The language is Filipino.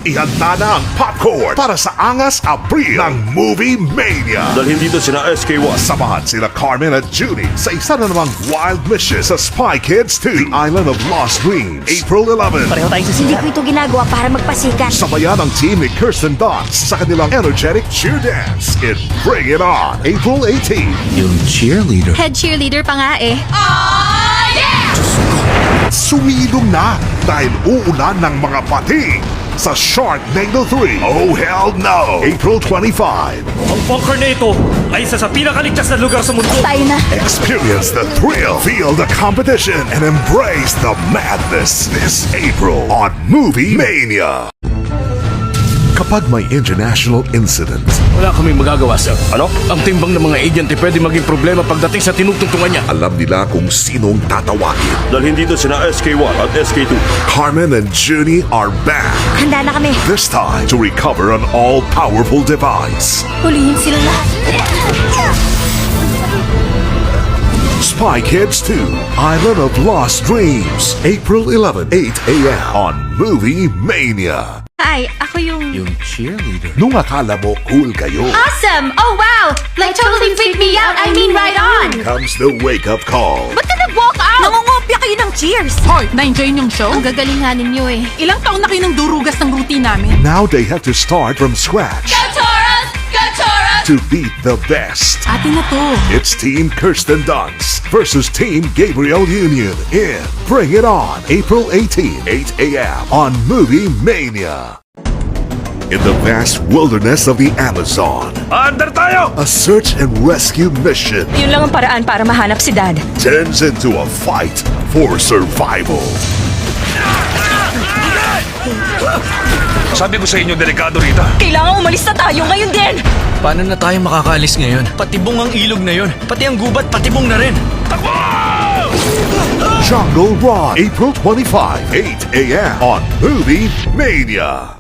Ihanda na ang popcorn para sa angas Abril ng Movie Mania. Dalhin dito sina SK1. Samahan sila Carmen at Judy sa isa na namang wild mission sa Spy Kids 2, The Island of Lost Dreams, April 11. Pareho tayong Hindi sisikat. ko ito ginagawa para magpasikat. Sabayan ang team ni Kirsten Dunst sa kanilang energetic cheer dance in Bring It On, April 18. Yung cheerleader. Head cheerleader pa nga eh. Sumilong na dahil uulan ng mga pating sa Sharknado 3. Oh hell no! April 25. Ang bunker na ito ay isa sa pinakaligtas na lugar sa mundo. Tayo na. Experience the thrill, feel the competition, and embrace the madness this April on Movie Mania. Kapag may international incident, Wala kaming magagawa, sir. Ano? Ang timbang ng mga agent ay pwede maging problema pagdating sa tinutungtungan niya. alam nila kung sinong tatawagin. Dalhin dito sina SK1 at SK2. Carmen and Judy are back. Handa na kami. This time to recover an all-powerful device. Hulihin sila lahat. Spy Kids 2, Island of Lost Dreams, April 11, 8 a.m. on Movie Mania. Hi, ako yung... Yung cheerleader. Nung akala mo cool kayo, Awesome! Oh wow! Like totally freaked me out. I mean right on! comes the wake-up call. Ba't ka nag-walk out? Nangungopia kayo ng cheers. Hoy, na-enjoy yung show? Ang gagaling nga ninyo eh. Ilang taon na kayo ng durugas ng routine namin? Now they have to start from scratch Taurus! Go Taurus! to beat the best. Atin na to. It's Team Kirsten Dunst versus Team Gabriel Union in Bring It On, April 18, 8 a.m. on Movie Mania. In the vast wilderness of the Amazon, Under tayo! a search and rescue mission Yun lang ang paraan para mahanap si Dad. turns into a fight for survival. Sabi ko sa inyo, delikado rito. Kailangan umalis na tayo ngayon din. Paano na tayo makakaalis ngayon? Patibong ang ilog na yon. Pati ang gubat, patibong na rin. Jungle Run, April 25, 8 a.m. on Movie Mania.